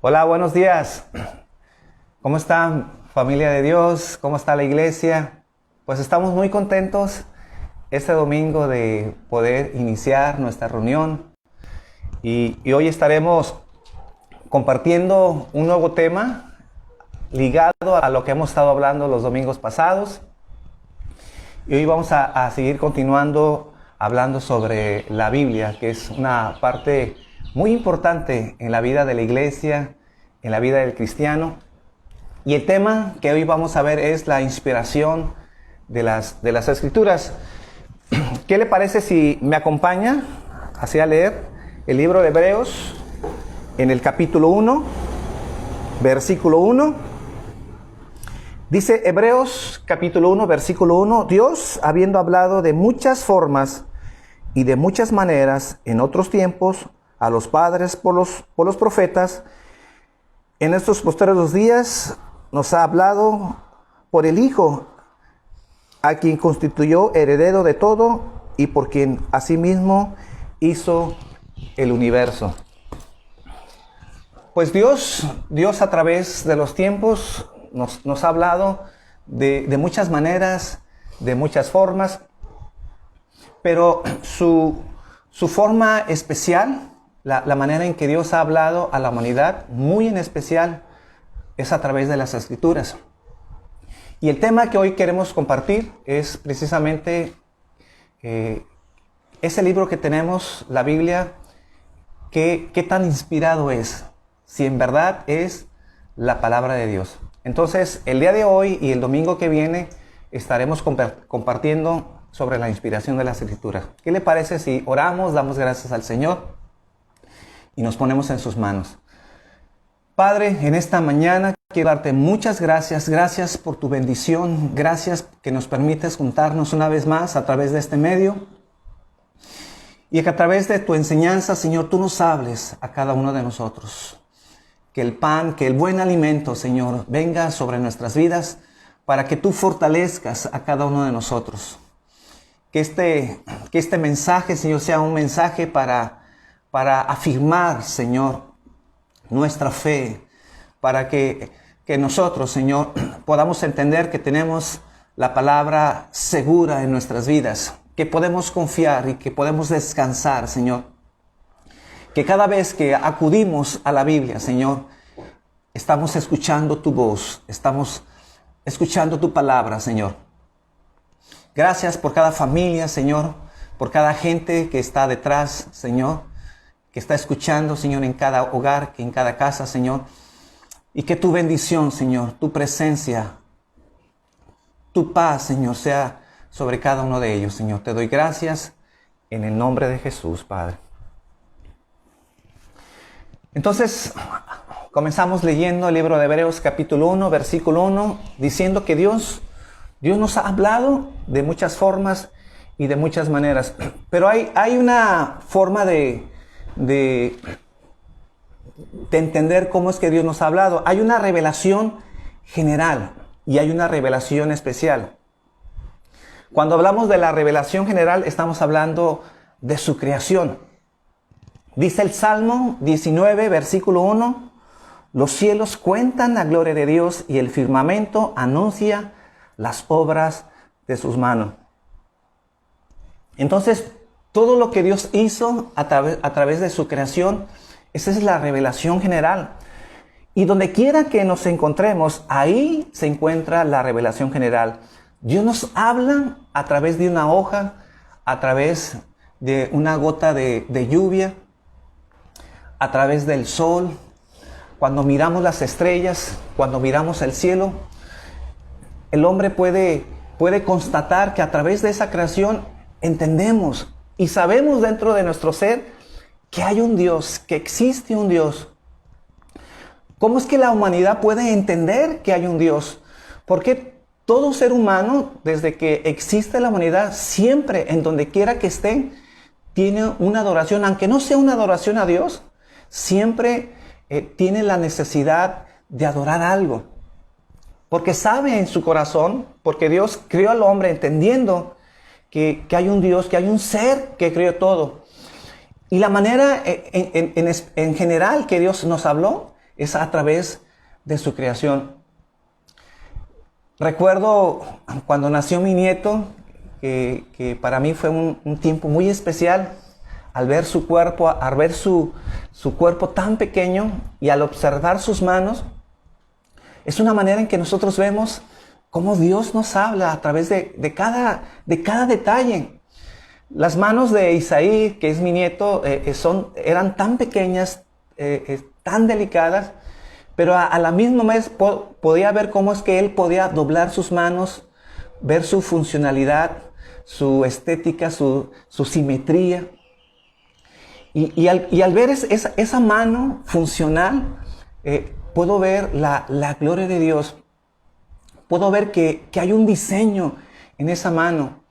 Hola, buenos días. ¿Cómo están, familia de Dios? ¿Cómo está la iglesia? Pues estamos muy contentos este domingo de poder iniciar nuestra reunión. Y hoy estaremos compartiendo un nuevo tema ligado a lo que hemos estado hablando los domingos pasados. Y hoy vamos a seguir continuando hablando sobre la Biblia, que es una parte muy importante en la vida de la iglesia, en la vida del cristiano. Y el tema que hoy vamos a ver es la inspiración de las Escrituras. ¿Qué le parece si me acompaña así a leer el libro de Hebreos en el capítulo 1, versículo 1? Dice Hebreos capítulo 1, versículo 1: Dios, habiendo hablado de muchas formas y de muchas maneras en otros tiempos a los padres por los profetas, en estos postreros días nos ha hablado por el Hijo, a quien constituyó heredero de todo y por quien asimismo hizo el universo. Pues Dios a través de los tiempos nos ha hablado de muchas maneras, de muchas formas, pero su forma especial, la manera en que Dios ha hablado a la humanidad, muy en especial, es a través de las Escrituras. Y el tema que hoy queremos compartir es precisamente ese libro que tenemos, la Biblia, qué tan inspirado es, si en verdad es la palabra de Dios. Entonces, el día de hoy y el domingo que viene estaremos compartiendo sobre la inspiración de las Escrituras. ¿Qué le parece si oramos, damos gracias al Señor y nos ponemos en sus manos? Padre, en esta mañana quiero darte muchas gracias. Gracias por tu bendición. Gracias que nos permites juntarnos una vez más a través de este medio. Y que a través de tu enseñanza, Señor, tú nos hables a cada uno de nosotros. Que el pan, que el buen alimento, Señor, venga sobre nuestras vidas para que tú fortalezcas a cada uno de nosotros. Que este mensaje, Señor, sea un mensaje para afirmar, Señor, nuestra fe, para que nosotros, Señor, podamos entender que tenemos la palabra segura en nuestras vidas, que podemos confiar y que podemos descansar, Señor. Que cada vez que acudimos a la Biblia, Señor, estamos escuchando tu voz, estamos escuchando tu palabra, Señor. Gracias por cada familia, Señor, por cada gente que está detrás, Señor, que está escuchando, Señor, en cada hogar, en cada casa, Señor. Y que tu bendición, Señor, tu presencia, tu paz, Señor, sea sobre cada uno de ellos, Señor. Te doy gracias en el nombre de Jesús, Padre. Entonces, comenzamos leyendo el libro de Hebreos capítulo 1, versículo 1, diciendo que Dios nos ha hablado de muchas formas y de muchas maneras. Pero hay una forma de entender cómo es que Dios nos ha hablado. Hay una revelación general y hay una revelación especial. Cuando hablamos de la revelación general, estamos hablando de su creación. Dice el Salmo 19, versículo 1, los cielos cuentan la gloria de Dios y el firmamento anuncia las obras de sus manos. Entonces, todo lo que Dios hizo a través de su creación, esa es la revelación general. Y donde quiera que nos encontremos, ahí se encuentra la revelación general. Dios nos habla a través de una hoja, a través de una gota de lluvia, a través del sol. Cuando miramos las estrellas, cuando miramos el cielo, el hombre puede constatar que a través de esa creación entendemos y sabemos dentro de nuestro ser que hay un Dios, que existe un Dios. ¿Cómo es que la humanidad puede entender que hay un Dios? Porque todo ser humano, desde que existe la humanidad, siempre, en donde quiera que esté, tiene una adoración. Aunque no sea una adoración a Dios, siempre tiene la necesidad de adorar algo. Porque sabe en su corazón, porque Dios creó al hombre entendiendo que hay un Dios, que hay un ser que creó todo. Y la manera en general que Dios nos habló es a través de su creación. Recuerdo cuando nació mi nieto, que para mí fue un tiempo muy especial al ver su cuerpo, al ver su cuerpo tan pequeño y al observar sus manos. Es una manera en que nosotros vemos cómo Dios nos habla a través de cada detalle. Las manos de Isaí, que es mi nieto, eran tan pequeñas, tan delicadas, pero a la misma vez podía ver cómo es que él podía doblar sus manos, ver su funcionalidad, su estética, su simetría. Y al ver esa mano funcional, puedo ver la gloria de Dios. Puedo ver que hay un diseño en esa mano.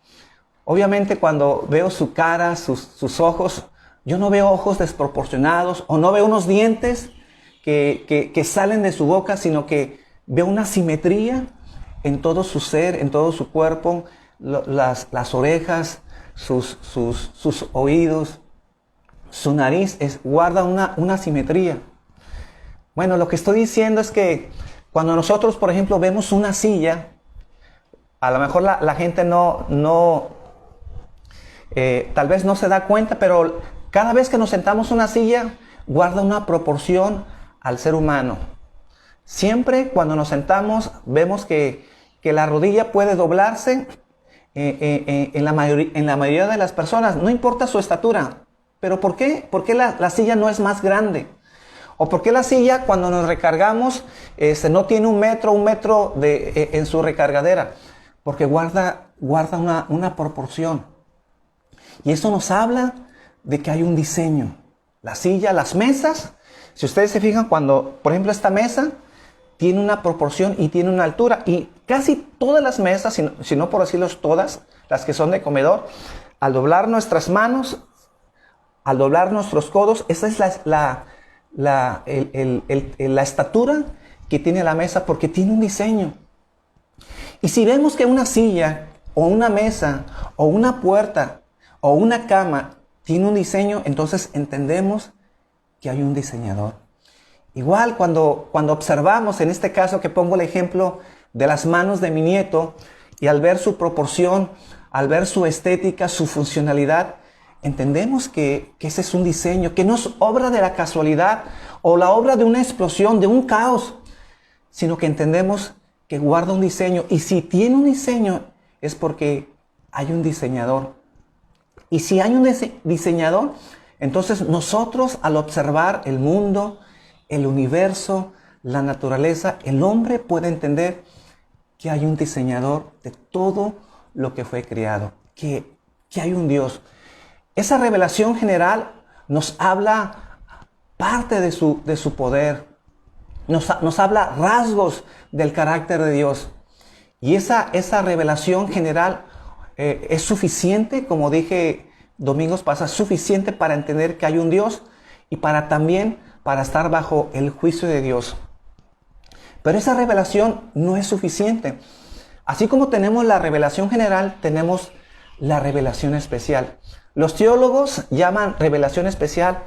Obviamente cuando veo su cara, sus ojos, yo no veo ojos desproporcionados o no veo unos dientes que salen de su boca, sino que veo una simetría en todo su ser, en todo su cuerpo, las orejas, sus oídos, su nariz guarda una simetría. Bueno, lo que estoy diciendo es que cuando nosotros, por ejemplo, vemos una silla, a lo mejor la gente tal vez no se da cuenta, pero cada vez que nos sentamos en una silla, guarda una proporción al ser humano. Siempre cuando nos sentamos, vemos que la rodilla puede doblarse en la mayoría de las personas, no importa su estatura. ¿Pero por qué? ¿Por qué la silla no es más grande? ¿O por qué la silla, cuando nos recargamos, no tiene un metro en su recargadera? Porque guarda una proporción. Y eso nos habla de que hay un diseño. La silla, las mesas, si ustedes se fijan, cuando, por ejemplo, esta mesa tiene una proporción y tiene una altura. Y casi todas las mesas, si no por decirlo todas, las que son de comedor, al doblar nuestras manos, al doblar nuestros codos, esa es la estatura que tiene la mesa, porque tiene un diseño. Y si vemos que una silla o una mesa o una puerta o una cama tiene un diseño, entonces entendemos que hay un diseñador. Igual cuando observamos, en este caso que pongo el ejemplo de las manos de mi nieto, y al ver su proporción, al ver su estética, su funcionalidad, entendemos que ese es un diseño, que no es obra de la casualidad o la obra de una explosión, de un caos, sino que entendemos que guarda un diseño. Y si tiene un diseño es porque hay un diseñador. Y si hay un diseñador, entonces nosotros, al observar el mundo, el universo, la naturaleza, el hombre puede entender que hay un diseñador de todo lo que fue creado, que hay un Dios. Esa revelación general nos habla parte de su poder, nos habla rasgos del carácter de Dios. Y esa revelación general es suficiente, como dije domingos pasados, suficiente para entender que hay un Dios y también para estar bajo el juicio de Dios. Pero esa revelación no es suficiente. Así como tenemos la revelación general, tenemos la revelación especial. Los teólogos llaman revelación especial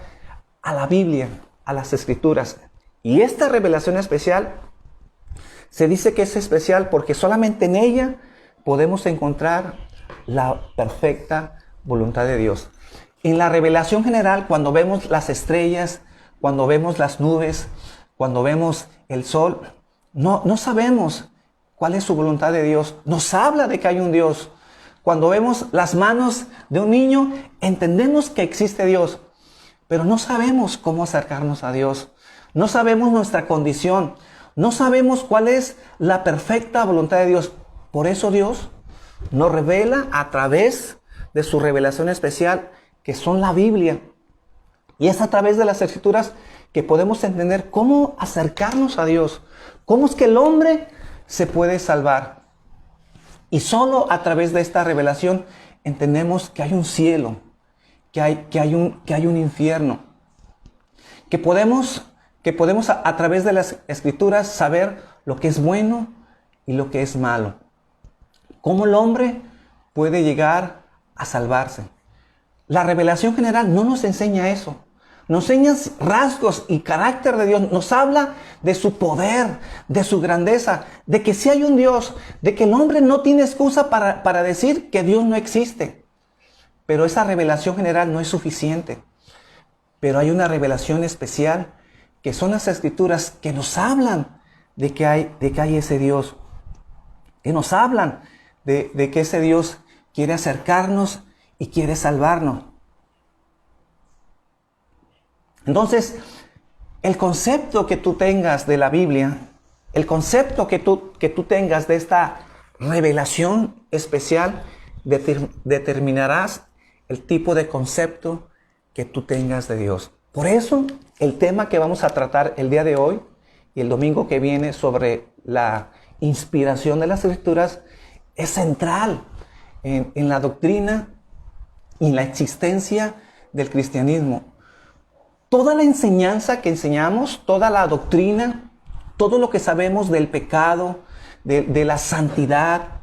a la Biblia, a las Escrituras. Y esta revelación especial se dice que es especial porque solamente en ella podemos encontrar la perfecta voluntad de Dios. En la revelación general, cuando vemos las estrellas, cuando vemos las nubes, cuando vemos el sol, no sabemos cuál es su voluntad de Dios. Nos habla de que hay un Dios. Cuando vemos las manos de un niño, entendemos que existe Dios, pero no sabemos cómo acercarnos a Dios. No sabemos nuestra condición. No sabemos cuál es la perfecta voluntad de Dios. Por eso Dios nos revela a través de su revelación especial, que son la Biblia. Y es a través de las Escrituras que podemos entender cómo acercarnos a Dios. Cómo es que el hombre se puede salvar. Y solo a través de esta revelación entendemos que hay un cielo, que hay un infierno. Que podemos a través de las Escrituras saber lo que es bueno y lo que es malo. Cómo el hombre puede llegar a salvarse. La revelación general no nos enseña eso. nos enseña rasgos y carácter de Dios, nos habla de su poder, de su grandeza, de que sí hay un Dios, de que el hombre no tiene excusa para decir que Dios no existe. Pero esa revelación general no es suficiente. Pero hay una revelación especial, que son las Escrituras, que nos hablan de que hay ese Dios, que nos hablan de que ese Dios quiere acercarnos y quiere salvarnos. Entonces, el concepto que tú tengas de la Biblia, el concepto que tú tengas de esta revelación especial, determinarás el tipo de concepto que tú tengas de Dios. Por eso, el tema que vamos a tratar el día de hoy y el domingo que viene sobre la inspiración de las Escrituras es central en la doctrina y en la existencia del cristianismo. Toda la enseñanza que enseñamos, toda la doctrina, todo lo que sabemos del pecado, de la santidad,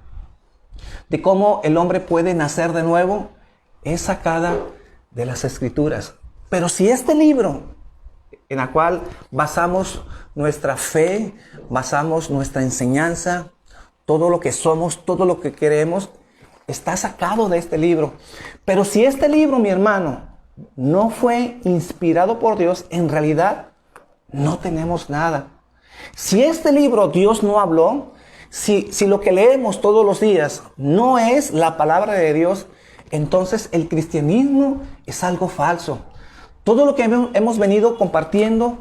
de cómo el hombre puede nacer de nuevo, es sacada de las Escrituras. Pero si este libro, en el cual basamos nuestra fe, basamos nuestra enseñanza, todo lo que somos, todo lo que queremos, está sacado de este libro. Pero si este libro, mi hermano, no fue inspirado por Dios, en realidad no tenemos nada. Si este libro Dios no habló, si lo que leemos todos los días no es la palabra de Dios, entonces el cristianismo es algo falso. Todo lo que hemos venido compartiendo,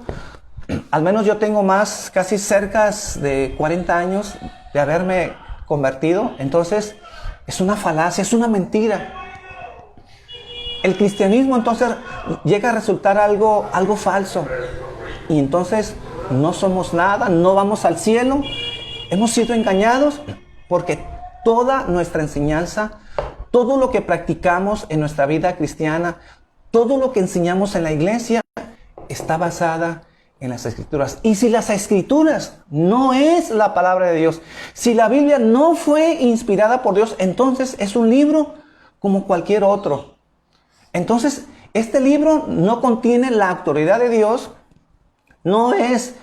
al menos yo tengo casi cerca de 40 años de haberme convertido, entonces es una falacia, es una mentira. El cristianismo entonces llega a resultar algo falso. Y entonces no somos nada, no vamos al cielo. Hemos sido engañados porque toda nuestra enseñanza, todo lo que practicamos en nuestra vida cristiana, todo lo que enseñamos en la iglesia está basada en las Escrituras. Y si las Escrituras no es la palabra de Dios, si la Biblia no fue inspirada por Dios, entonces es un libro como cualquier otro. Entonces, este libro no contiene la autoridad de Dios, no es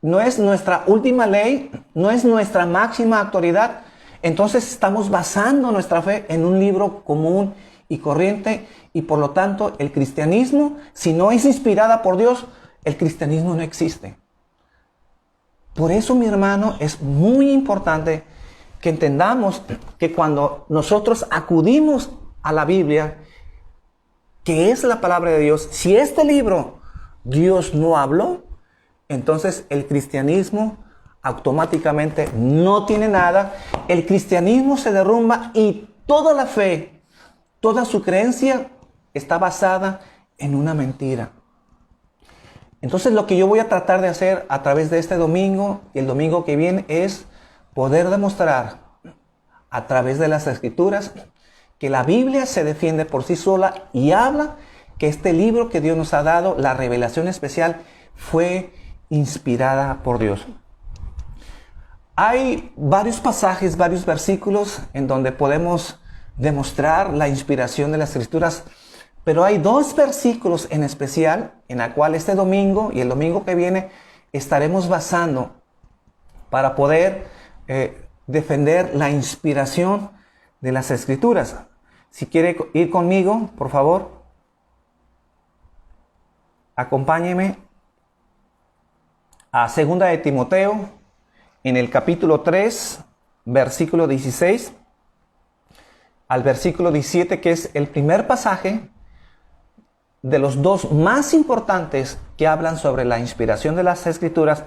nuestra última ley, no es nuestra máxima autoridad. Entonces estamos basando nuestra fe en un libro común y corriente, y por lo tanto el cristianismo, si no es inspirada por Dios, el cristianismo no existe. Por eso, mi hermano, es muy importante que entendamos que cuando nosotros acudimos a la Biblia, que es la palabra de Dios, si este libro Dios no habló, entonces el cristianismo automáticamente no tiene nada. El cristianismo se derrumba y toda la fe, toda su creencia está basada en una mentira. Entonces lo que yo voy a tratar de hacer a través de este domingo y el domingo que viene es poder demostrar a través de las Escrituras que la Biblia se defiende por sí sola y habla que este libro que Dios nos ha dado, la revelación especial, fue inspirada por Dios. Hay varios pasajes, varios versículos en donde podemos demostrar la inspiración de las Escrituras, pero hay dos versículos en especial en la cual este domingo y el domingo que viene estaremos basando para poder defender la inspiración de las Escrituras. Si quiere ir conmigo, por favor, acompáñeme a 2 de Timoteo, en el capítulo 3, versículo 16 al versículo 17, que es el primer pasaje de los dos más importantes que hablan sobre la inspiración de las Escrituras.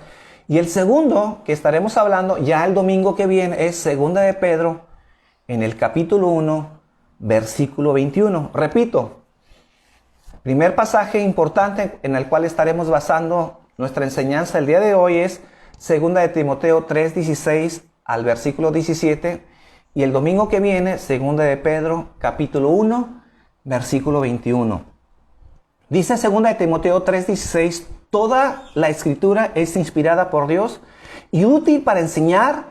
Y el segundo que estaremos hablando ya el domingo que viene es 2 de Pedro, en el capítulo 1, versículo 21. Repito, primer pasaje importante en el cual estaremos basando nuestra enseñanza el día de hoy es 2 de Timoteo 3, 16 al versículo 17. Y el domingo que viene, 2 de Pedro, capítulo 1, versículo 21. Dice 2 de Timoteo 3, 16, toda la Escritura es inspirada por Dios y útil para enseñar,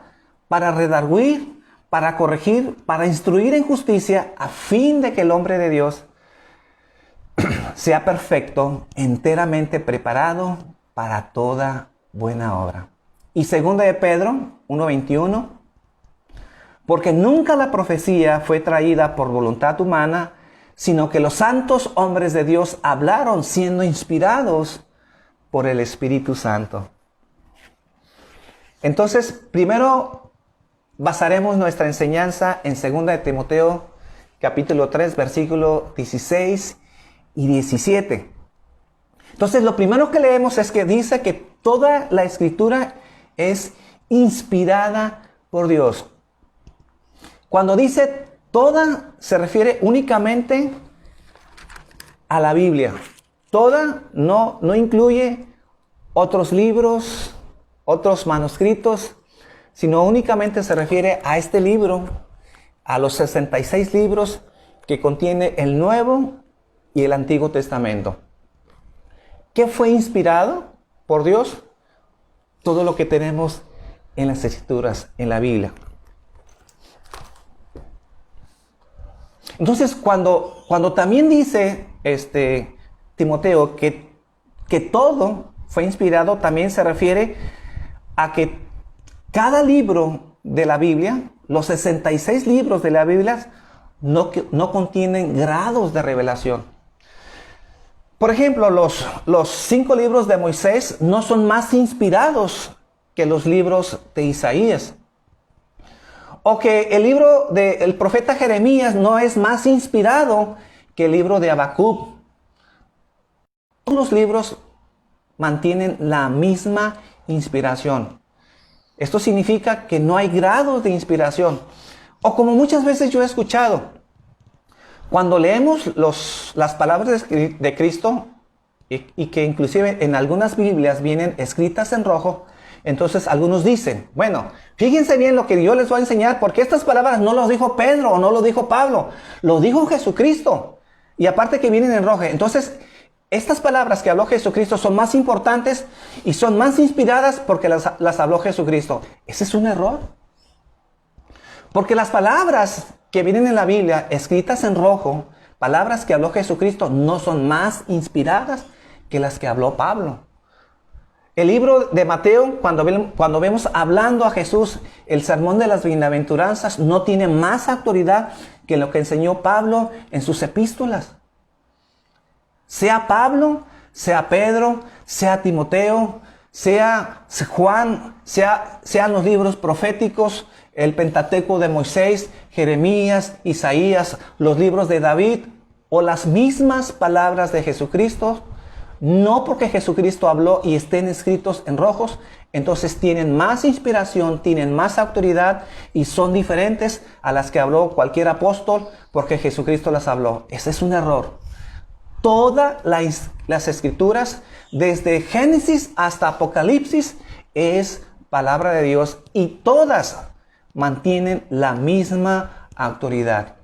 para redarguir, para corregir, para instruir en justicia, a fin de que el hombre de Dios sea perfecto, enteramente preparado para toda buena obra. Y segunda de Pedro 1:21, porque nunca la profecía fue traída por voluntad humana, sino que los santos hombres de Dios hablaron siendo inspirados por el Espíritu Santo. Entonces, primero basaremos nuestra enseñanza en 2 de Timoteo, capítulo 3, versículo 16 y 17. Entonces, lo primero que leemos es que dice que toda la Escritura es inspirada por Dios. Cuando dice toda, se refiere únicamente a la Biblia. Toda no incluye otros libros, otros manuscritos, sino únicamente se refiere a este libro, a los 66 libros que contiene el Nuevo y el Antiguo Testamento. ¿Qué fue inspirado por Dios? Todo lo que tenemos en las Escrituras, en la Biblia. Entonces, cuando también dice Timoteo que todo fue inspirado, también se refiere a que cada libro de la Biblia, los 66 libros de la Biblia, no contienen grados de revelación. Por ejemplo, los 5 libros de Moisés no son más inspirados que los libros de Isaías. O que el libro del profeta Jeremías no es más inspirado que el libro de Habacuc. Todos los libros mantienen la misma inspiración. Esto significa que no hay grados de inspiración. O como muchas veces yo he escuchado, cuando leemos las palabras de Cristo, y que inclusive en algunas Biblias vienen escritas en rojo, entonces algunos dicen, bueno, fíjense bien lo que yo les voy a enseñar, porque estas palabras no las dijo Pedro o no lo dijo Pablo, lo dijo Jesucristo. Y aparte que vienen en rojo. Entonces, estas palabras que habló Jesucristo son más importantes y son más inspiradas porque las habló Jesucristo. Ese es un error. Porque las palabras que vienen en la Biblia, escritas en rojo, palabras que habló Jesucristo, no son más inspiradas que las que habló Pablo. El libro de Mateo, cuando vemos hablando a Jesús, el sermón de las bienaventuranzas, no tiene más autoridad que lo que enseñó Pablo en sus epístolas. Sea Pablo, sea Pedro, sea Timoteo, sea Juan, sean los libros proféticos, el Pentateuco de Moisés, Jeremías, Isaías, los libros de David, o las mismas palabras de Jesucristo, no porque Jesucristo habló y estén escritos en rojos, entonces tienen más inspiración, tienen más autoridad y son diferentes a las que habló cualquier apóstol porque Jesucristo las habló. Ese es un error. Todas las escrituras, desde Génesis hasta Apocalipsis, es palabra de Dios y todas mantienen la misma autoridad.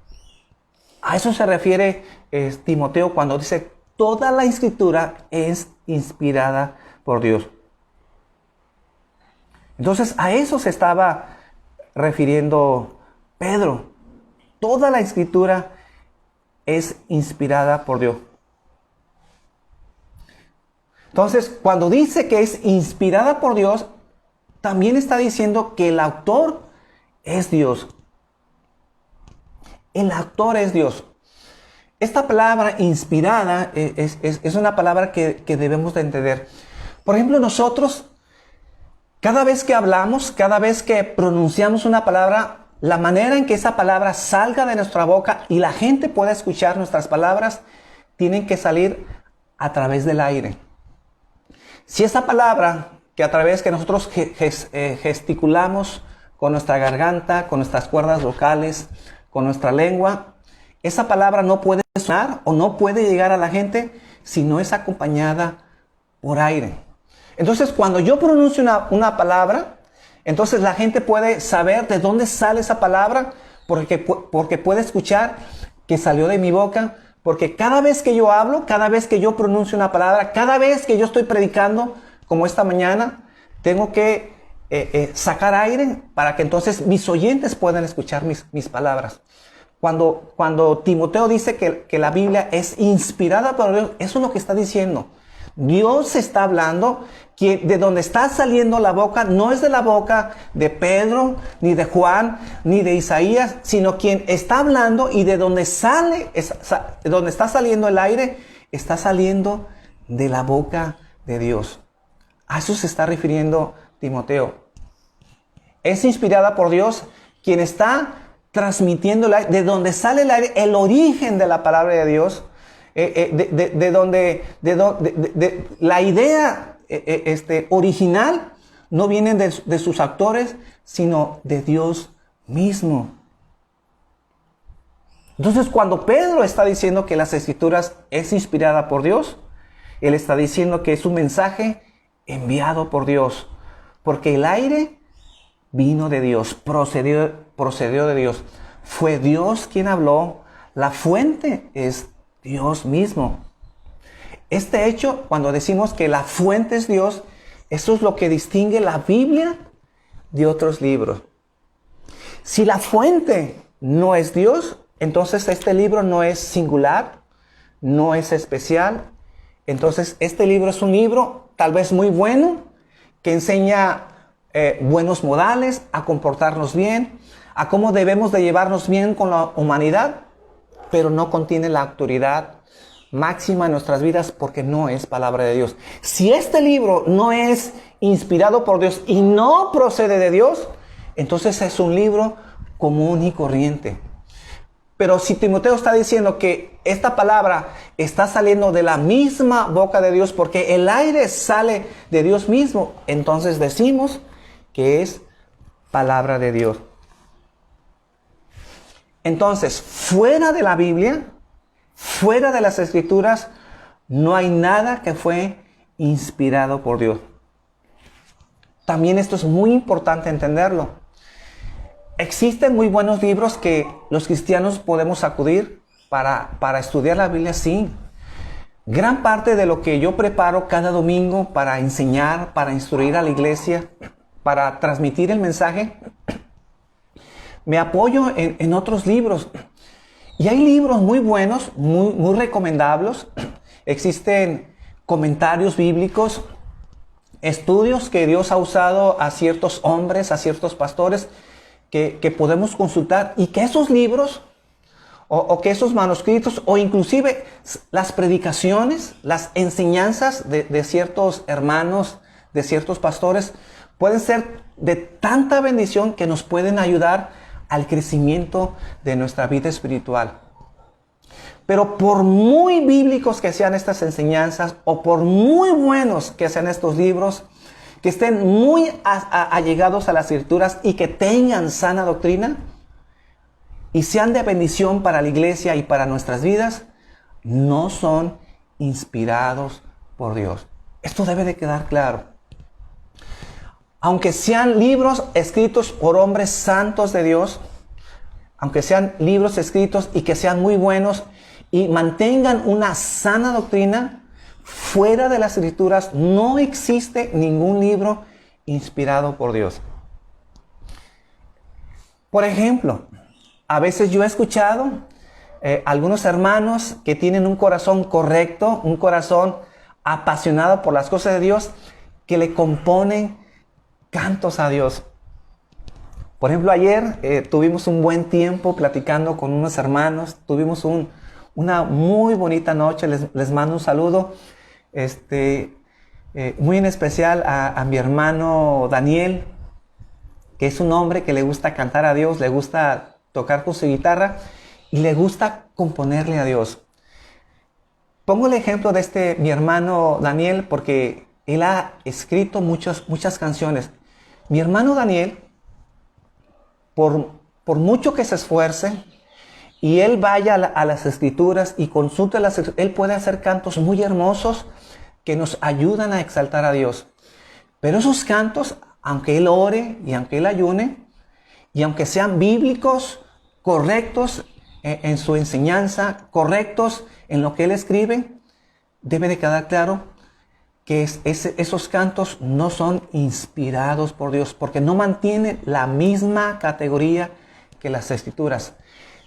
A eso se refiere Timoteo cuando dice toda la escritura es inspirada por Dios. Entonces a eso se estaba refiriendo Pedro. Toda la escritura es inspirada por Dios. Entonces, cuando dice que es inspirada por Dios, también está diciendo que el autor es Dios. El autor es Dios. Esta palabra inspirada es una palabra que debemos de entender. Por ejemplo, nosotros, cada vez que hablamos, cada vez que pronunciamos una palabra, la manera en que esa palabra salga de nuestra boca y la gente pueda escuchar nuestras palabras, tienen que salir a través del aire. Si esa palabra que a través que nosotros gesticulamos con nuestra garganta, con nuestras cuerdas vocales, con nuestra lengua, esa palabra no puede sonar o no puede llegar a la gente si no es acompañada por aire. Entonces, cuando yo pronuncio una palabra, entonces la gente puede saber de dónde sale esa palabra porque puede escuchar que salió de mi boca. Porque cada vez que yo hablo, cada vez que yo pronuncio una palabra, cada vez que yo estoy predicando, como esta mañana, tengo que sacar aire para que entonces mis oyentes puedan escuchar mis palabras. Cuando Timoteo dice que la Biblia es inspirada por Dios, eso es lo que está diciendo. Dios está hablando, que de donde está saliendo la boca no es de la boca de Pedro, ni de Juan, ni de Isaías, sino quien está hablando y de donde donde está saliendo el aire, está saliendo de la boca de Dios. A eso se está refiriendo Timoteo. Es inspirada por Dios, quien está transmitiendo el aire, de donde sale el aire, el origen de la palabra de Dios, la idea original no viene de sus autores, sino de Dios mismo. Entonces, cuando Pedro está diciendo que las Escrituras es inspirada por Dios, él está diciendo que es un mensaje enviado por Dios, porque el aire vino de Dios, procedió de Dios. Fue Dios quien habló, la fuente es Dios mismo. Este hecho, cuando decimos que la fuente es Dios, eso es lo que distingue la Biblia de otros libros. Si la fuente no es Dios, entonces este libro no es singular, no es especial. Entonces este libro es un libro tal vez muy bueno, que enseña buenos modales, a comportarnos bien, a cómo debemos de llevarnos bien con la humanidad, pero no contiene la autoridad máxima en nuestras vidas porque no es palabra de Dios. Si este libro no es inspirado por Dios y no procede de Dios, entonces es un libro común y corriente. Pero si Timoteo está diciendo que esta palabra está saliendo de la misma boca de Dios porque el aire sale de Dios mismo, entonces decimos que es palabra de Dios. Entonces, fuera de la Biblia, fuera de las Escrituras, no hay nada que fue inspirado por Dios. También esto es muy importante entenderlo. Existen muy buenos libros que los cristianos podemos acudir para estudiar la Biblia, sí. Gran parte de lo que yo preparo cada domingo para enseñar, para instruir a la iglesia, para transmitir el mensaje, me apoyo en otros libros. Y hay libros muy buenos, muy recomendables. Existen comentarios bíblicos, estudios que Dios ha usado a ciertos hombres, a ciertos pastores, que podemos consultar. Y que esos libros, o que esos manuscritos, o inclusive las predicaciones, las enseñanzas de ciertos hermanos, de ciertos pastores, pueden ser de tanta bendición que nos pueden ayudar al crecimiento de nuestra vida espiritual. Pero por muy bíblicos que sean estas enseñanzas, o por muy buenos que sean estos libros, que estén muy allegados a las Escrituras y que tengan sana doctrina, y sean de bendición para la iglesia y para nuestras vidas, no son inspirados por Dios. Esto debe de quedar claro. Aunque sean libros escritos por hombres santos de Dios, aunque sean libros escritos y que sean muy buenos y mantengan una sana doctrina, fuera de las Escrituras no existe ningún libro inspirado por Dios. Por ejemplo, a veces yo he escuchado algunos hermanos que tienen un corazón correcto, un corazón apasionado por las cosas de Dios, que le componen cantos a Dios. Por ejemplo, ayer tuvimos un buen tiempo platicando con unos hermanos. Tuvimos una muy bonita noche. Les mando un saludo muy en especial a mi hermano Daniel, que es un hombre que le gusta cantar a Dios, le gusta tocar con su guitarra y le gusta componerle a Dios. Pongo el ejemplo de mi hermano Daniel porque él ha escrito muchas canciones. Mi hermano Daniel, por mucho que se esfuerce y él vaya a las Escrituras y consulte las Escrituras, él puede hacer cantos muy hermosos que nos ayudan a exaltar a Dios. Pero esos cantos, aunque él ore y aunque él ayune, y aunque sean bíblicos, correctos en su enseñanza, correctos en lo que él escribe, debe de quedar claro que esos cantos no son inspirados por Dios, porque no mantienen la misma categoría que las Escrituras.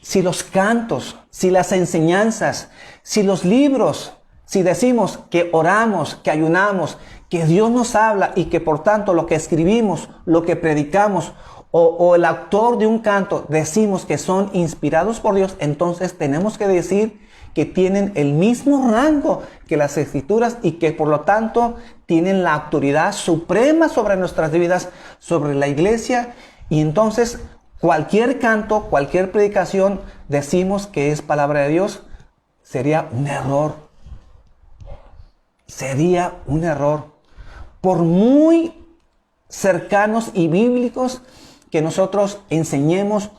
si los cantos, si las enseñanzas, si los libros, si decimos que oramos, que ayunamos, que Dios nos habla y que por tanto lo que escribimos, lo que predicamos o el autor de un canto decimos que son inspirados por Dios, entonces tenemos que decir que tienen el mismo rango que las Escrituras y que por lo tanto tienen la autoridad suprema sobre nuestras vidas, sobre la iglesia. Y entonces cualquier canto, cualquier predicación, decimos que es palabra de Dios, sería un error. Sería un error. Por muy cercanos y bíblicos que nosotros enseñemos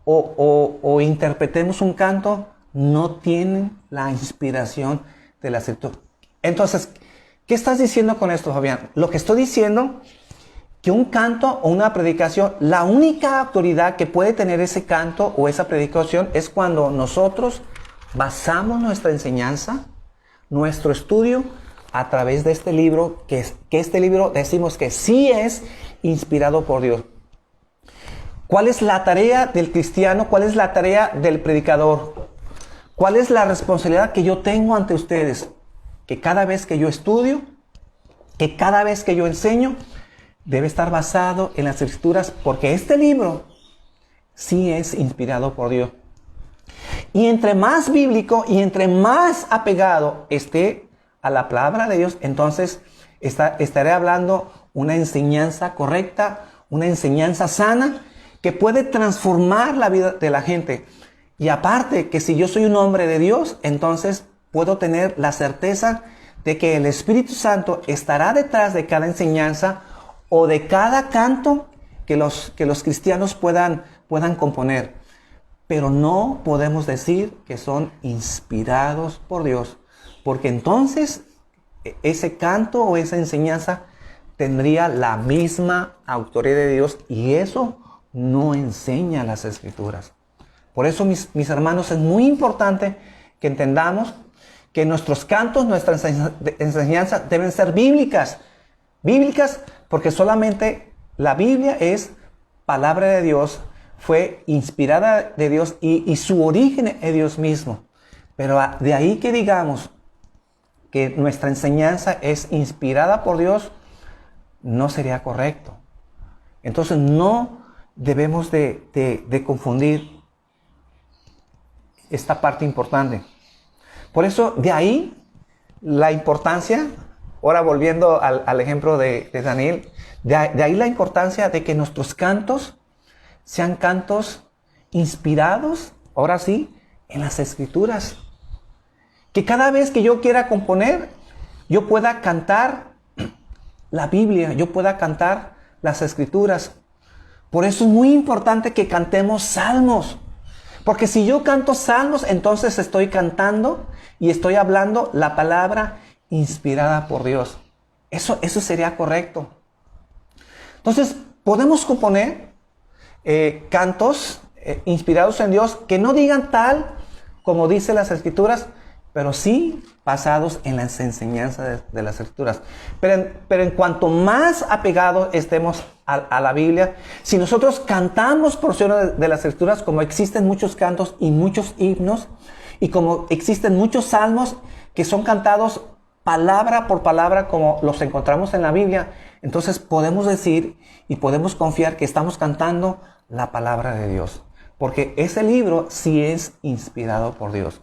o interpretemos un canto, no tienen la inspiración de la Escritura. Entonces, ¿qué estás diciendo con esto, Fabián? Lo que estoy diciendo, que un canto o una predicación, la única autoridad que puede tener ese canto o esa predicación es cuando nosotros basamos nuestra enseñanza, nuestro estudio, a través de este libro, que este libro decimos que sí es inspirado por Dios. ¿Cuál es la tarea del cristiano? ¿Cuál es la tarea del predicador? ¿Cuál es la responsabilidad que yo tengo ante ustedes? Que cada vez que yo estudio, que cada vez que yo enseño, debe estar basado en las Escrituras, porque este libro sí es inspirado por Dios. Y entre más bíblico y entre más apegado esté a la palabra de Dios, entonces estaré hablando una enseñanza correcta, una enseñanza sana, que puede transformar la vida de la gente. Y aparte que si yo soy un hombre de Dios, entonces puedo tener la certeza de que el Espíritu Santo estará detrás de cada enseñanza o de cada canto que los cristianos puedan componer. Pero no podemos decir que son inspirados por Dios, porque entonces ese canto o esa enseñanza tendría la misma autoridad de Dios, y eso no enseña las Escrituras. Por eso, mis hermanos, es muy importante que entendamos que nuestros cantos, nuestras enseñanzas deben ser bíblicas. Bíblicas porque solamente la Biblia es palabra de Dios, fue inspirada de Dios y su origen es Dios mismo. Pero de ahí que digamos que nuestra enseñanza es inspirada por Dios, no sería correcto. Entonces no debemos de confundir esta parte importante. Por eso de ahí la importancia, ahora volviendo al ejemplo de Daniel, de ahí la importancia de que nuestros cantos sean cantos inspirados, ahora sí, en las Escrituras. Que cada vez que yo quiera componer, yo pueda cantar la Biblia, yo pueda cantar las Escrituras. Por eso es muy importante que cantemos salmos. Porque si yo canto salmos, entonces estoy cantando y estoy hablando la palabra inspirada por Dios. Eso sería correcto. Entonces, podemos componer cantos inspirados en Dios que no digan tal como dice las Escrituras, pero sí basados en las enseñanzas de las Escrituras. Pero en cuanto más apegados estemos a la Biblia, si nosotros cantamos porciones de las Escrituras, como existen muchos cantos y muchos himnos, y como existen muchos salmos que son cantados palabra por palabra como los encontramos en la Biblia, entonces podemos decir y podemos confiar que estamos cantando la palabra de Dios, porque ese libro sí es inspirado por Dios.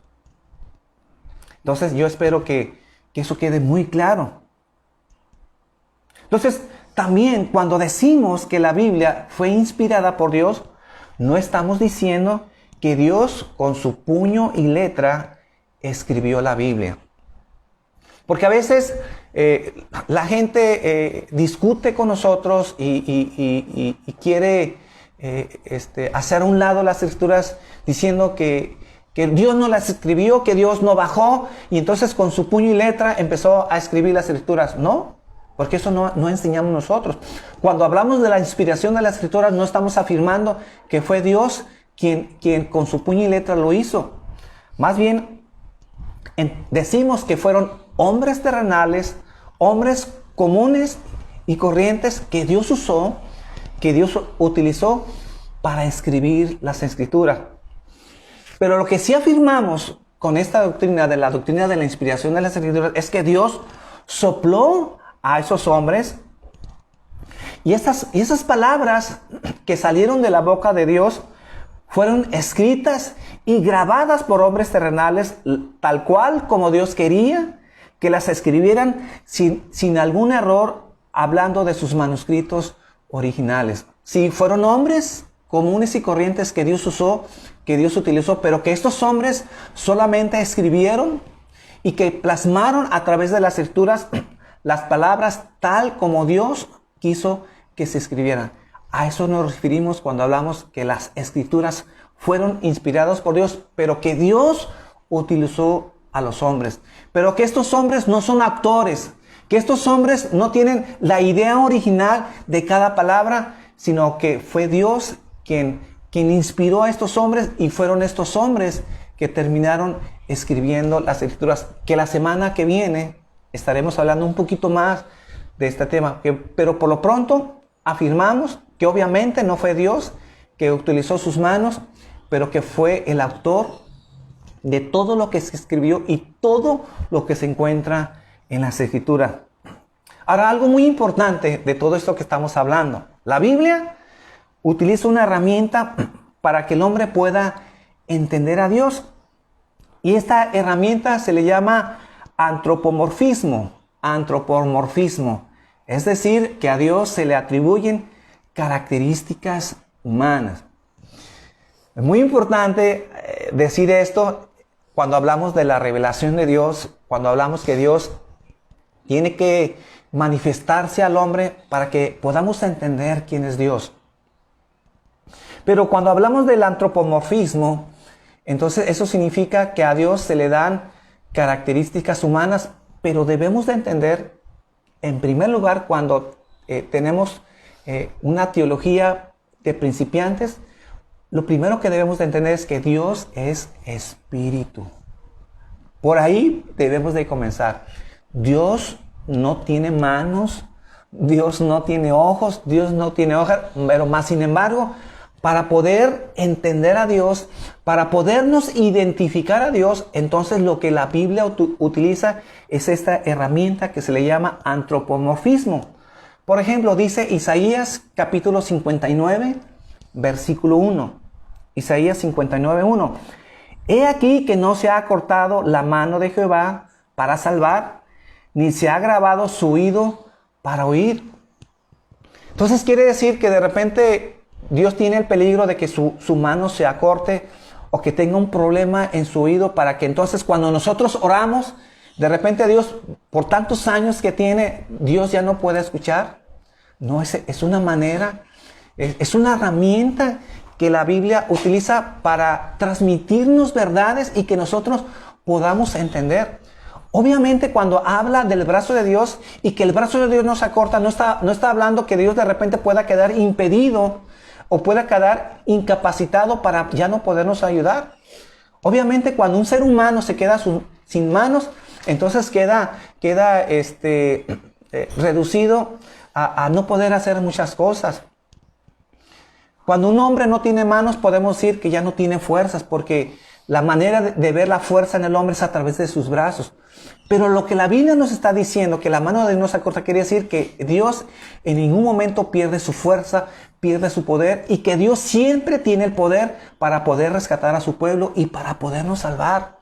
Entonces yo espero que eso quede muy claro. Entonces también cuando decimos que la Biblia fue inspirada por Dios, no estamos diciendo que Dios con su puño y letra escribió la Biblia. Porque a veces la gente discute con nosotros y quiere hacer a un lado las Escrituras diciendo que Dios no las escribió, que Dios no bajó y entonces con su puño y letra empezó a escribir las Escrituras. No, porque eso no enseñamos nosotros. Cuando hablamos de la inspiración de las Escrituras, no estamos afirmando que fue Dios quien con su puño y letra lo hizo. Más bien, decimos que fueron hombres terrenales, hombres comunes y corrientes que Dios usó, que Dios utilizó para escribir las Escrituras. Pero lo que sí afirmamos con esta doctrina, de la doctrina de la inspiración de las Escrituras, es que Dios sopló a esos hombres y esas palabras que salieron de la boca de Dios fueron escritas y grabadas por hombres terrenales, tal cual como Dios quería que las escribieran sin algún error, hablando de sus manuscritos originales. Sí, fueron hombres comunes y corrientes que Dios usó, que Dios utilizó, pero que estos hombres solamente escribieron y que plasmaron a través de las escrituras las palabras tal como Dios quiso que se escribieran. A eso nos referimos cuando hablamos que las escrituras fueron inspiradas por Dios, pero que Dios utilizó a los hombres. Pero que estos hombres no son actores, que estos hombres no tienen la idea original de cada palabra, sino que fue Dios quien inspiró a estos hombres, y fueron estos hombres que terminaron escribiendo las escrituras, que la semana que viene estaremos hablando un poquito más de este tema. Pero por lo pronto afirmamos que obviamente no fue Dios que utilizó sus manos, pero que fue el autor de todo lo que se escribió y todo lo que se encuentra en las Escrituras. Ahora, algo muy importante de todo esto que estamos hablando. La Biblia utiliza una herramienta para que el hombre pueda entender a Dios. Y esta herramienta se le llama antropomorfismo. Antropomorfismo. Es decir, que a Dios se le atribuyen características humanas. Es muy importante decir esto cuando hablamos de la revelación de Dios, cuando hablamos que Dios tiene que manifestarse al hombre para que podamos entender quién es Dios. Pero cuando hablamos del antropomorfismo, entonces eso significa que a Dios se le dan características humanas, pero debemos de entender, en primer lugar, cuando tenemos una teología de principiantes, lo primero que debemos de entender es que Dios es espíritu. Por ahí debemos de comenzar. Dios no tiene manos, Dios no tiene ojos, Dios no tiene hojas, pero más sin embargo, para poder entender a Dios, para podernos identificar a Dios, entonces lo que la Biblia utiliza es esta herramienta que se le llama antropomorfismo. Por ejemplo, dice Isaías capítulo 59, versículo 1. Isaías 59, 1. He aquí que no se ha cortado la mano de Jehová para salvar, ni se ha grabado su oído para oír. Entonces quiere decir que de repente Dios tiene el peligro de que su mano se acorte o que tenga un problema en su oído, para que entonces cuando nosotros oramos, de repente Dios, por tantos años que tiene, Dios ya no puede escuchar. No, es una manera, es una herramienta que la Biblia utiliza para transmitirnos verdades y que nosotros podamos entender. Obviamente cuando habla del brazo de Dios y que el brazo de Dios no se acorta, no está hablando que Dios de repente pueda quedar impedido o pueda quedar incapacitado para ya no podernos ayudar. Obviamente cuando un ser humano se queda sin manos, entonces queda reducido a no poder hacer muchas cosas. Cuando un hombre no tiene manos, podemos decir que ya no tiene fuerzas, porque la manera de ver la fuerza en el hombre es a través de sus brazos. Pero lo que la Biblia nos está diciendo, que la mano de Dios no se acorta, quiere decir que Dios en ningún momento pierde su fuerza, pierde su poder, y que Dios siempre tiene el poder para poder rescatar a su pueblo y para podernos salvar.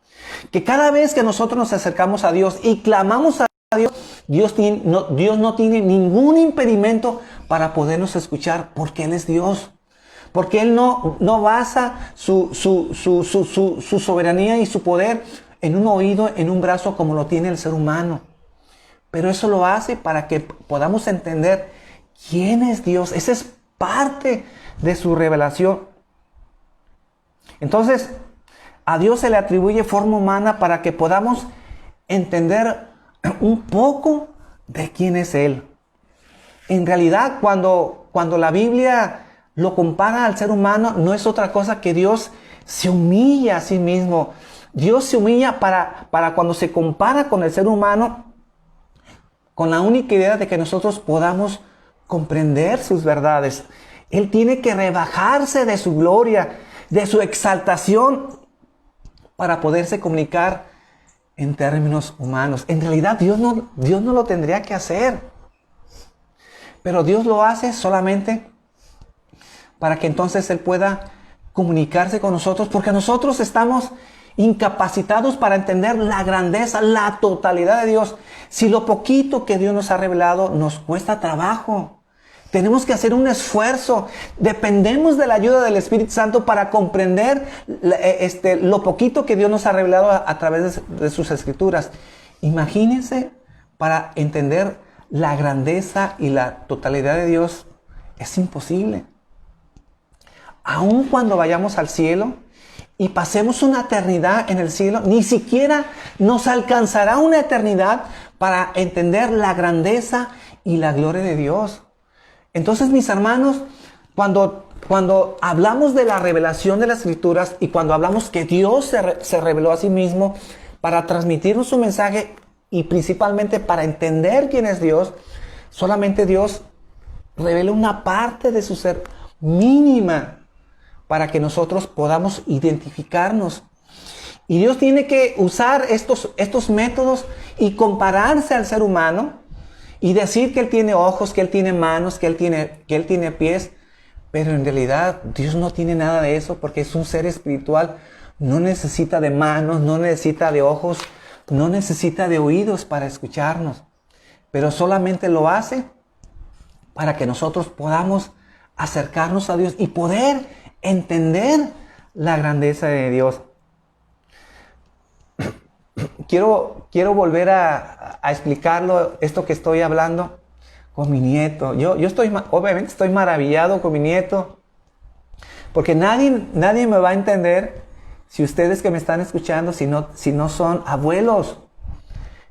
Que cada vez que nosotros nos acercamos a Dios y clamamos a Dios, Dios no tiene ningún impedimento para podernos escuchar, porque Él es Dios. Porque Él no basa su soberanía y su poder en un oído, en un brazo, como lo tiene el ser humano. Pero eso lo hace para que podamos entender quién es Dios. Esa es parte de su revelación. Entonces, a Dios se le atribuye forma humana para que podamos entender un poco de quién es Él. En realidad, cuando la Biblia lo compara al ser humano, no es otra cosa que Dios se humilla a sí mismo. Dios se humilla para cuando se compara con el ser humano, con la única idea de que nosotros podamos comprender sus verdades. Él tiene que rebajarse de su gloria, de su exaltación, para poderse comunicar en términos humanos. En realidad Dios no lo tendría que hacer. Pero Dios lo hace solamente para que entonces Él pueda comunicarse con nosotros, porque nosotros estamos incapacitados para entender la grandeza, la totalidad de Dios. Si lo poquito que Dios nos ha revelado nos cuesta trabajo, tenemos que hacer un esfuerzo. Dependemos de la ayuda del Espíritu Santo para comprender lo poquito que Dios nos ha revelado a través de sus Escrituras. Imagínense, para entender la grandeza y la totalidad de Dios, es imposible. Aun cuando vayamos al cielo y pasemos una eternidad en el cielo, ni siquiera nos alcanzará una eternidad para entender la grandeza y la gloria de Dios. Entonces, mis hermanos, cuando hablamos de la revelación de las Escrituras y cuando hablamos que Dios se reveló a sí mismo para transmitirnos su mensaje y principalmente para entender quién es Dios, solamente Dios revela una parte de su ser mínima para que nosotros podamos identificarnos. Y Dios tiene que usar estos métodos y compararse al ser humano y decir que Él tiene ojos, que Él tiene manos, que Él tiene pies. Pero en realidad Dios no tiene nada de eso, porque es un ser espiritual. No necesita de manos, no necesita de ojos, no necesita de oídos para escucharnos. Pero solamente lo hace para que nosotros podamos acercarnos a Dios y poder entender la grandeza de Dios. Quiero volver a explicarlo, esto que estoy hablando, con mi nieto. Yo obviamente estoy maravillado con mi nieto, porque nadie me va a entender si ustedes que me están escuchando, si no son abuelos.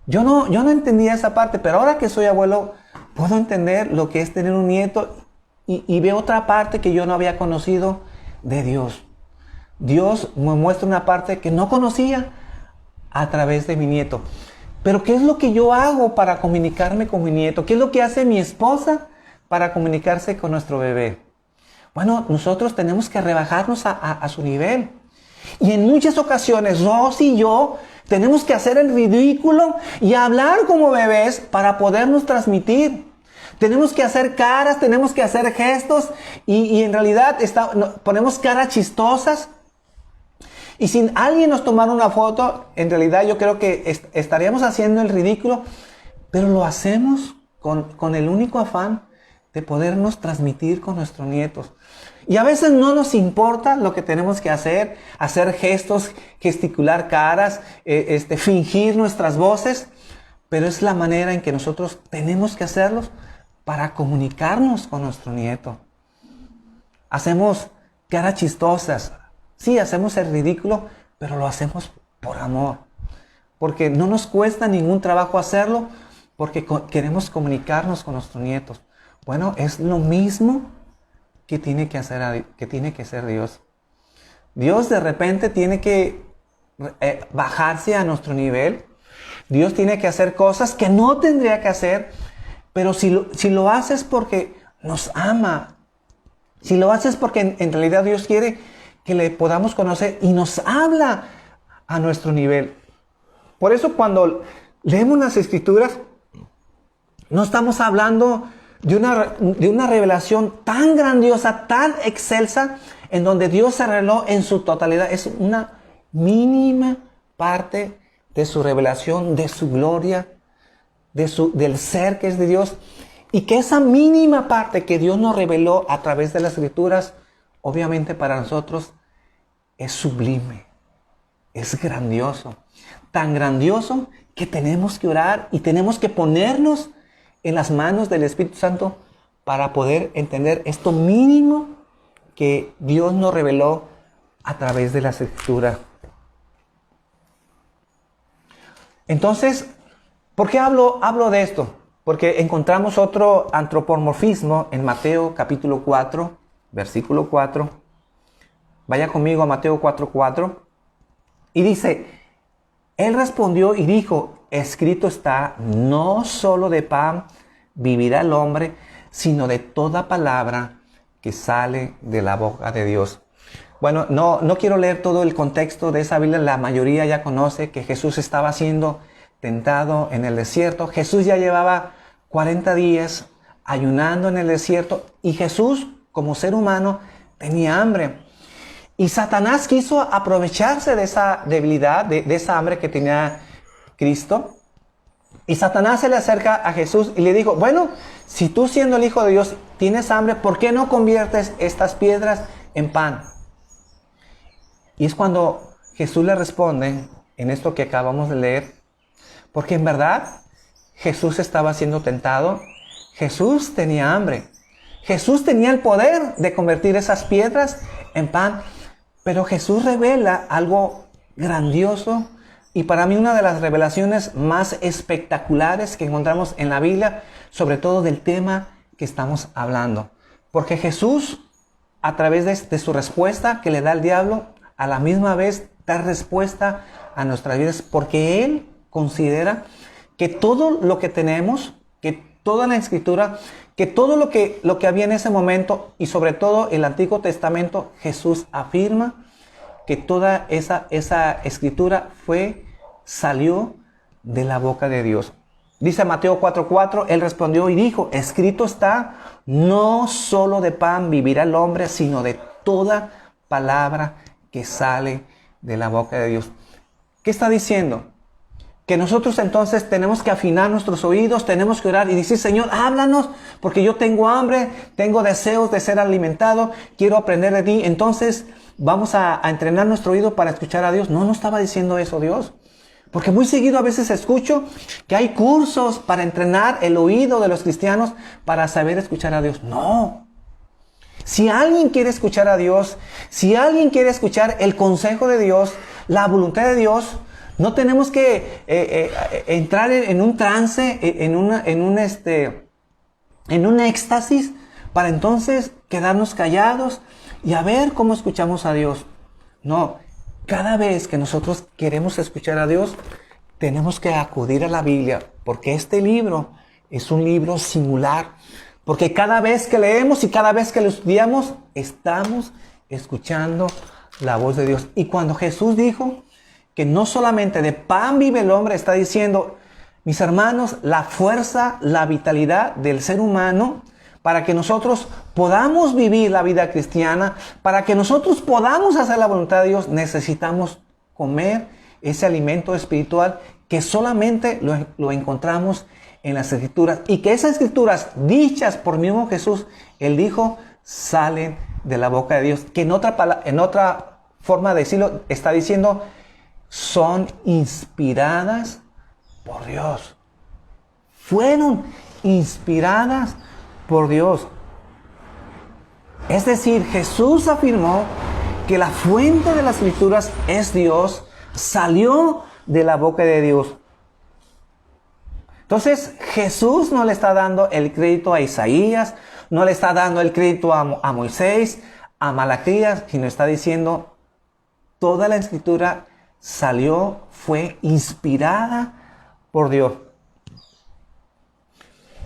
Yo no entendía esa parte, pero ahora que soy abuelo, puedo entender lo que es tener un nieto y veo otra parte que yo no había conocido de Dios. Dios me muestra una parte que no conocía a través de mi nieto. Pero ¿qué es lo que yo hago para comunicarme con mi nieto? ¿Qué es lo que hace mi esposa para comunicarse con nuestro bebé? Bueno, nosotros tenemos que rebajarnos a su nivel. Y en muchas ocasiones, Rosy y yo tenemos que hacer el ridículo y hablar como bebés para podernos transmitir. Tenemos que hacer caras, tenemos que hacer gestos y en realidad ponemos caras chistosas. Y si alguien nos tomara una foto, en realidad yo creo que estaríamos haciendo el ridículo, pero lo hacemos con el único afán de podernos transmitir con nuestros nietos. Y a veces no nos importa lo que tenemos que hacer gestos, gesticular caras, fingir nuestras voces, pero es la manera en que nosotros tenemos que hacerlos para comunicarnos con nuestro nieto. Hacemos caras chistosas. Sí, hacemos el ridículo, pero lo hacemos por amor. Porque no nos cuesta ningún trabajo hacerlo, porque queremos comunicarnos con nuestros nietos. Bueno, es lo mismo que tiene que hacer Dios. Dios de repente tiene que bajarse a nuestro nivel. Dios tiene que hacer cosas que no tendría que hacer, pero si lo haces porque nos ama, si lo haces porque en realidad Dios quiere que le podamos conocer y nos habla a nuestro nivel. Por eso cuando leemos las Escrituras, no estamos hablando de una revelación tan grandiosa, tan excelsa, en donde Dios se reveló en su totalidad. Es una mínima parte de su revelación, de su gloria, del ser que es de Dios. Y que esa mínima parte que Dios nos reveló a través de las Escrituras, obviamente para nosotros es sublime, es grandioso. Tan grandioso que tenemos que orar y tenemos que ponernos en las manos del Espíritu Santo para poder entender esto mínimo que Dios nos reveló a través de las Escrituras. Entonces, ¿por qué hablo de esto? Porque encontramos otro antropomorfismo en Mateo capítulo 4, versículo 4. Vaya conmigo a Mateo 4:4. Y dice, Él respondió y dijo, escrito está, no solo de pan vivirá el hombre, sino de toda palabra que sale de la boca de Dios. Bueno, no quiero leer todo el contexto de esa Biblia. La mayoría ya conoce que Jesús estaba siendo tentado en el desierto. Jesús ya llevaba 40 días ayunando en el desierto y Jesús, como ser humano, tenía hambre. Y Satanás quiso aprovecharse de esa debilidad, de esa hambre que tenía Cristo. Y Satanás se le acerca a Jesús y le dijo, bueno, si tú siendo el Hijo de Dios tienes hambre, ¿por qué no conviertes estas piedras en pan? Y es cuando Jesús le responde en esto que acabamos de leer, porque en verdad Jesús estaba siendo tentado, Jesús tenía hambre, Jesús tenía el poder de convertir esas piedras en pan, pero Jesús revela algo grandioso y para mí una de las revelaciones más espectaculares que encontramos en la Biblia, sobre todo del tema que estamos hablando. Porque Jesús, a través de su respuesta que le da el diablo, a la misma vez da respuesta a nuestras vidas, porque Él considera que todo lo que tenemos, que toda la Escritura, que todo lo que había en ese momento, y sobre todo el Antiguo Testamento, Jesús afirma que toda esa Escritura salió de la boca de Dios. Dice Mateo 4:4, Él respondió y dijo, escrito está, no solo de pan vivirá el hombre, sino de toda palabra que sale de la boca de Dios. ¿Qué está diciendo? Que nosotros entonces tenemos que afinar nuestros oídos, tenemos que orar y decir, Señor, háblanos, porque yo tengo hambre, tengo deseos de ser alimentado, quiero aprender de ti. Entonces vamos a entrenar nuestro oído para escuchar a Dios. No estaba diciendo eso Dios. Porque muy seguido a veces escucho que hay cursos para entrenar el oído de los cristianos para saber escuchar a Dios. No. Si alguien quiere escuchar a Dios, si alguien quiere escuchar el consejo de Dios, la voluntad de Dios, no tenemos que entrar en un trance, en un éxtasis, para entonces quedarnos callados y a ver cómo escuchamos a Dios. No, cada vez que nosotros queremos escuchar a Dios, tenemos que acudir a la Biblia, porque este libro es un libro singular. Porque cada vez que leemos y cada vez que lo estudiamos, estamos escuchando la voz de Dios. Y cuando Jesús dijo que no solamente de pan vive el hombre, está diciendo, mis hermanos, la fuerza, la vitalidad del ser humano, para que nosotros podamos vivir la vida cristiana, para que nosotros podamos hacer la voluntad de Dios, necesitamos comer ese alimento espiritual que solamente lo encontramos en las Escrituras, y que esas Escrituras dichas por mismo Jesús, Él dijo, salen de la boca de Dios, que en otra forma de decirlo, está diciendo, son inspiradas por Dios. Fueron inspiradas por Dios. Es decir, Jesús afirmó que la fuente de las Escrituras es Dios, salió de la boca de Dios. Entonces, Jesús no le está dando el crédito a Isaías, no le está dando el crédito a Moisés, a Malaquías, sino está diciendo, toda la Escritura fue inspirada por Dios.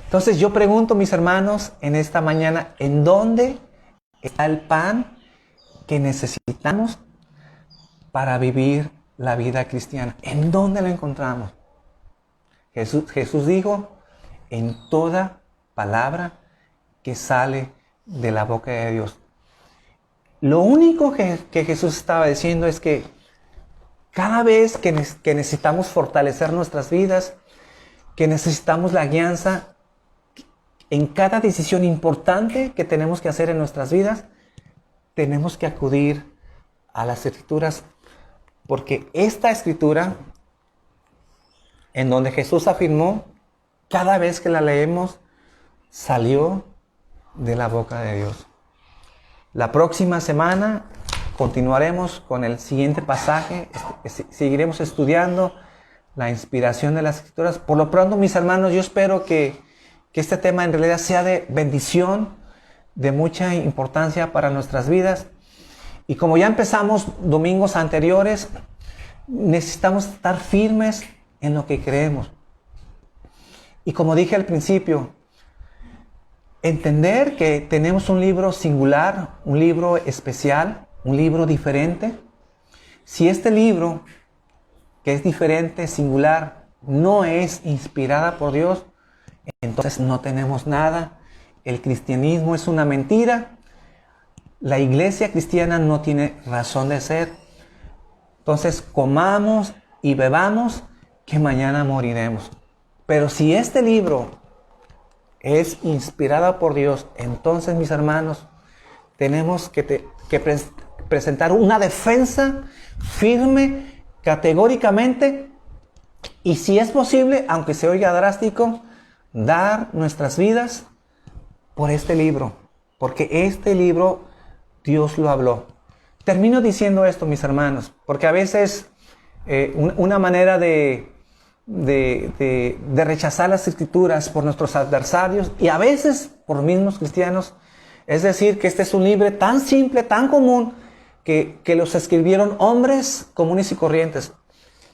Entonces, yo pregunto, mis hermanos, en esta mañana, ¿en dónde está el pan que necesitamos para vivir la vida cristiana? ¿En dónde lo encontramos? Jesús dijo, en toda palabra que sale de la boca de Dios. Lo único que Jesús estaba diciendo es que cada vez que necesitamos fortalecer nuestras vidas, que necesitamos la guianza, en cada decisión importante que tenemos que hacer en nuestras vidas, tenemos que acudir a las Escrituras, porque esta Escritura, en donde Jesús afirmó, cada vez que la leemos, salió de la boca de Dios. La próxima semana continuaremos con el siguiente pasaje, seguiremos estudiando la inspiración de las Escrituras. Por lo pronto, mis hermanos, yo espero que este tema en realidad sea de bendición, de mucha importancia para nuestras vidas. Y como ya empezamos domingos anteriores, necesitamos estar firmes en lo que creemos. Y como dije al principio, entender que tenemos un libro singular, un libro especial, un libro diferente. Si este libro, que es diferente, singular, no es inspirada por Dios, entonces no tenemos nada. El cristianismo es una mentira. La iglesia cristiana no tiene razón de ser. Entonces comamos y bebamos, que mañana moriremos. Pero si este libro es inspirada por Dios, entonces, mis hermanos, tenemos que presentar una defensa firme, categóricamente, y si es posible, aunque se oiga drástico, dar nuestras vidas por este libro, porque este libro Dios lo habló. Termino diciendo esto, mis hermanos, porque a veces una manera de rechazar las escrituras por nuestros adversarios y a veces por mismos cristianos, es decir, que este es un libro tan simple, tan común, que los escribieron hombres comunes y corrientes.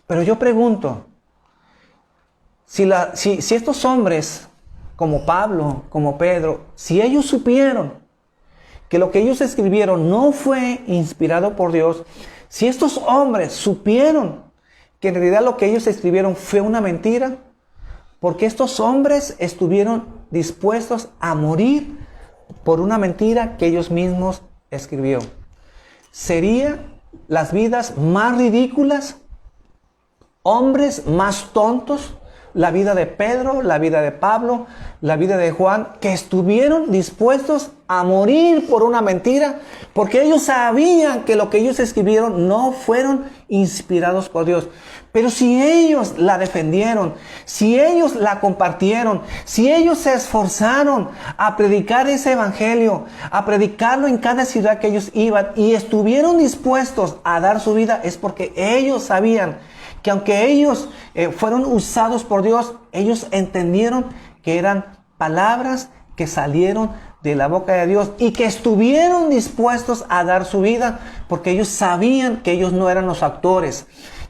Pero yo pregunto, si estos hombres, como Pablo, como Pedro, si ellos supieron que lo que ellos escribieron no fue inspirado por Dios, si estos hombres supieron que en realidad lo que ellos escribieron fue una mentira, porque estos hombres estuvieron dispuestos a morir por una mentira que ellos mismos escribieron. ¿Serían las vidas más ridículas, hombres más tontos, la vida de Pedro, la vida de Pablo, la vida de Juan, que estuvieron dispuestos a morir por una mentira, porque ellos sabían que lo que ellos escribieron no fueron inspirados por Dios? Pero si ellos la defendieron, si ellos la compartieron, si ellos se esforzaron a predicar ese evangelio, a predicarlo en cada ciudad que ellos iban y estuvieron dispuestos a dar su vida, es porque ellos sabían que aunque ellos fueron usados por Dios, ellos entendieron que eran palabras que salieron de la boca de Dios y que estuvieron dispuestos a dar su vida porque ellos sabían que ellos no eran los actores,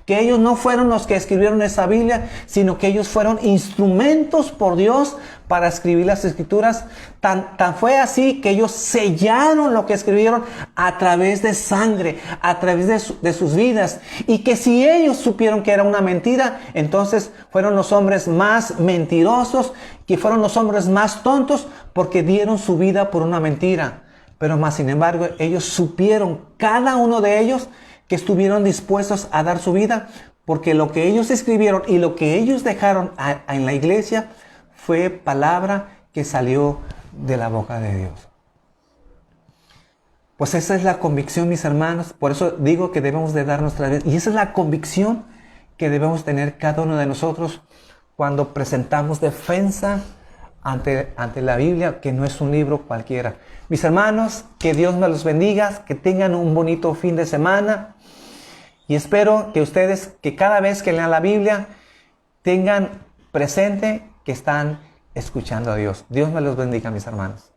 que ellos no fueron los que escribieron esa Biblia, sino que ellos fueron instrumentos por Dios para escribir las escrituras. Tan fue así que ellos sellaron lo que escribieron a través de sangre, a través de sus vidas. Y que si ellos supieron que era una mentira, entonces fueron los hombres más mentirosos, que fueron los hombres más tontos, porque dieron su vida por una mentira. Pero más sin embargo, ellos supieron, cada uno de ellos, que estuvieron dispuestos a dar su vida, porque lo que ellos escribieron y lo que ellos dejaron en la iglesia fue palabra que salió de la boca de Dios. Pues esa es la convicción, mis hermanos. Por eso digo que debemos de dar nuestra vida. Y esa es la convicción que debemos tener cada uno de nosotros cuando presentamos defensa ante la Biblia, que no es un libro cualquiera. Mis hermanos, que Dios me los bendiga, que tengan un bonito fin de semana. Y espero que ustedes, que cada vez que lean la Biblia, tengan presente que están escuchando a Dios. Dios me los bendiga, mis hermanos.